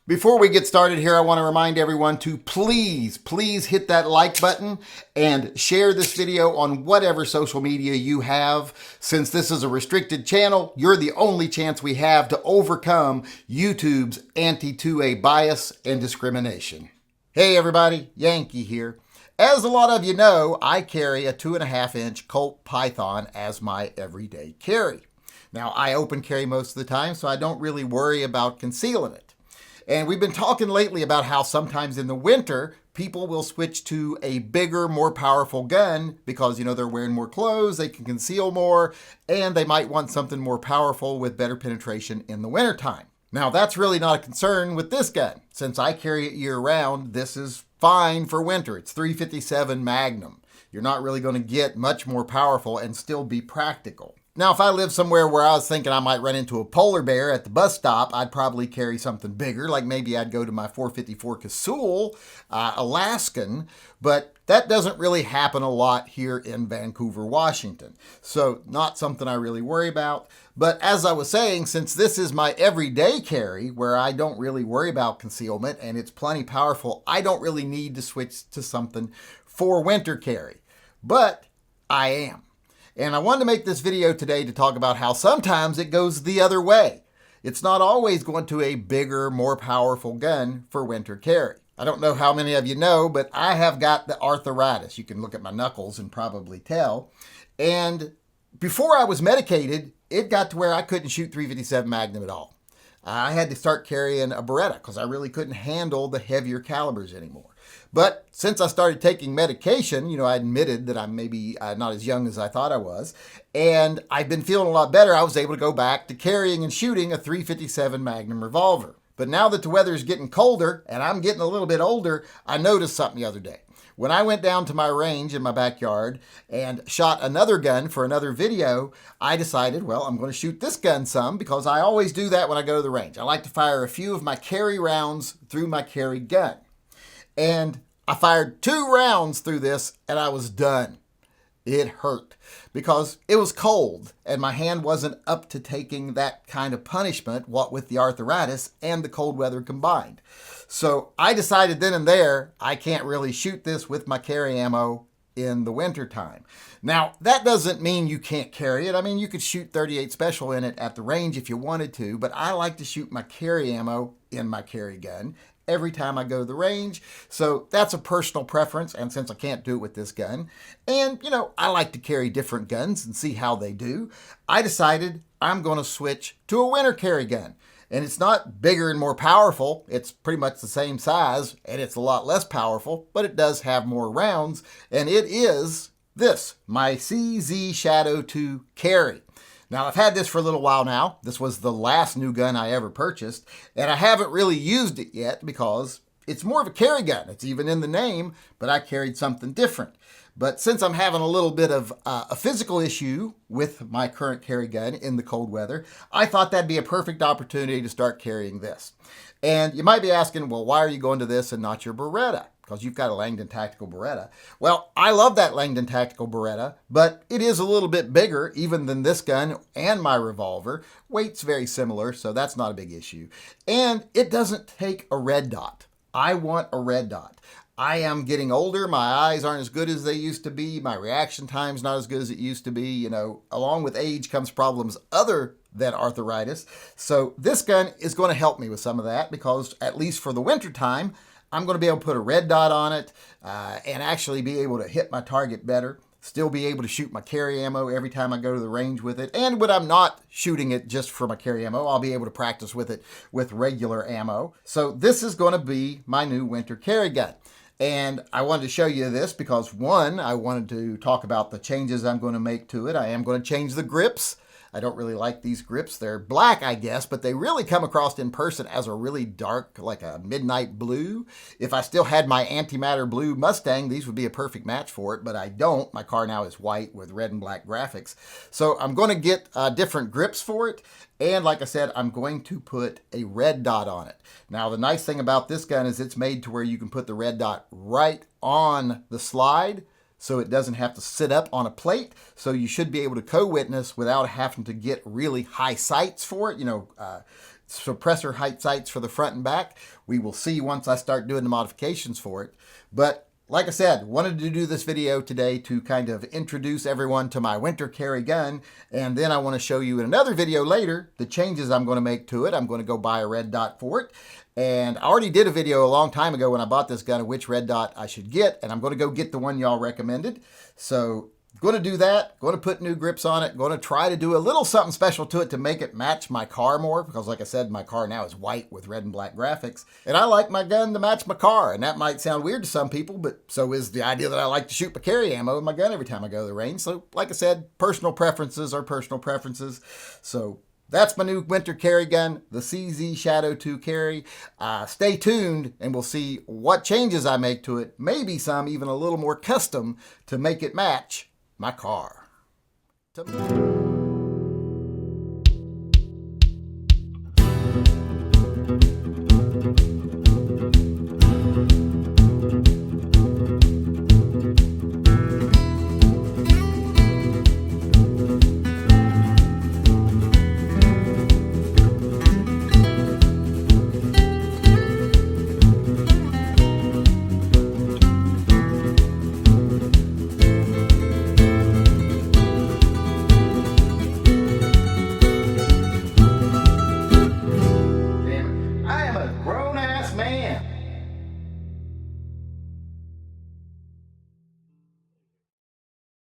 Before we get started here, I want to remind everyone to please hit that like button and share this video on whatever social media you have. Since this is a restricted channel, you're the only chance we have to overcome YouTube's anti-2A bias and discrimination. Hey everybody, Yankee here. As a lot of you know, I carry a 2.5-inch Colt Python as my everyday carry. Now, I open carry most of the time, so I don't really worry about concealing it. And we've been talking lately about how sometimes in the winter, people will switch to a bigger, more powerful gun because, they're wearing more clothes, they can conceal more, and they might want something more powerful with better penetration in the wintertime. Now, that's really not a concern with this gun. Since I carry it year-round, this is fine for winter. It's .357 Magnum. You're not really going to get much more powerful and still be practical. Now, if I lived somewhere where I was thinking I might run into a polar bear at the bus stop, I'd probably carry something bigger, like maybe I'd go to my .454 Casull Alaskan, but that doesn't really happen a lot here in Vancouver, Washington. So not something I really worry about. But as I was saying, since this is my everyday carry where I don't really worry about concealment and it's plenty powerful, I don't really need to switch to something for winter carry. But I am. And I wanted to make this video today to talk about how sometimes it goes the other way. It's not always going to a bigger, more powerful gun for winter carry. I don't know how many of you know, but I have got the arthritis. You can look at my knuckles and probably tell. And before I was medicated, it got to where I couldn't shoot .357 Magnum at all. I had to start carrying a Beretta because I really couldn't handle the heavier calibers anymore. But since I started taking medication, I admitted that I'm maybe not as young as I thought I was, and I've been feeling a lot better. I was able to go back to carrying and shooting a .357 Magnum revolver. But now that the weather is getting colder and I'm getting a little bit older, I noticed something the other day. When I went down to my range in my backyard and shot another gun for another video, I decided, well, I'm going to shoot this gun some because I always do that when I go to the range. I like to fire a few of my carry rounds through my carry gun. And I fired 2 rounds through this and I was done. It hurt because it was cold and my hand wasn't up to taking that kind of punishment, what with the arthritis and the cold weather combined. So I decided then and there, I can't really shoot this with my carry ammo in the winter time. Now, that doesn't mean you can't carry it. I mean, you could shoot .38 Special in it at the range if you wanted to, but I like to shoot my carry ammo in my carry gun every time I go to the range. So that's a personal preference. And since I can't do it with this gun, and I like to carry different guns and see how they do, I decided I'm going to switch to a winter carry gun. And it's not bigger and more powerful. It's pretty much the same size and it's a lot less powerful, but it does have more rounds. And it is this, my CZ Shadow 2 carry. Now, I've had this for a little while now. This was the last new gun I ever purchased, and I haven't really used it yet because it's more of a carry gun. It's even in the name, but I carried something different. But since I'm having a little bit of a physical issue with my current carry gun in the cold weather, I thought that'd be a perfect opportunity to start carrying this. And you might be asking, well, why are you going to this and not your Beretta? Because you've got a Langdon Tactical Beretta. Well, I love that Langdon Tactical Beretta, but it is a little bit bigger even than this gun and my revolver. Weight's very similar, so that's not a big issue. And it doesn't take a red dot. I want a red dot. I am getting older. My eyes aren't as good as they used to be. My reaction time's not as good as it used to be. Along with age comes problems other than arthritis. So this gun is going to help me with some of that because at least for the winter time, I'm going to be able to put a red dot on it and actually be able to hit my target better, still be able to shoot my carry ammo every time I go to the range with it. And when I'm not shooting it just for my carry ammo, I'll be able to practice with it with regular ammo. So this is going to be my new winter carry gun. And I wanted to show you this because, one, I wanted to talk about the changes I'm going to make to it. I am going to change the grips. I don't really like these grips. They're black, I guess, but they really come across in person as a really dark, like a midnight blue. If I still had my antimatter blue Mustang, these would be a perfect match for it, but I don't. My car now is white with red and black graphics. So I'm going to get different grips for it. And like I said, I'm going to put a red dot on it. Now, the nice thing about this gun is it's made to where you can put the red dot right on the slide, so it doesn't have to sit up on a plate. So you should be able to co-witness without having to get really high sights for it. suppressor height sights for the front and back. We will see once I start doing the modifications for it. But like I said, wanted to do this video today to kind of introduce everyone to my winter carry gun, and then I want to show you in another video later the changes I'm going to make to it. I'm going to go buy a red dot for it, and I already did a video a long time ago when I bought this gun of which red dot I should get, and I'm going to go get the one y'all recommended. So going to do that, going to put new grips on it, going to try to do a little something special to it to make it match my car more, because like I said, my car now is white with red and black graphics, and I like my gun to match my car, and that might sound weird to some people, but so is the idea that I like to shoot my carry ammo with my gun every time I go to the range. So like I said, personal preferences are personal preferences. So that's my new winter carry gun, the CZ Shadow 2 carry. Stay tuned and we'll see what changes I make to it, maybe some even a little more custom to make it match my car.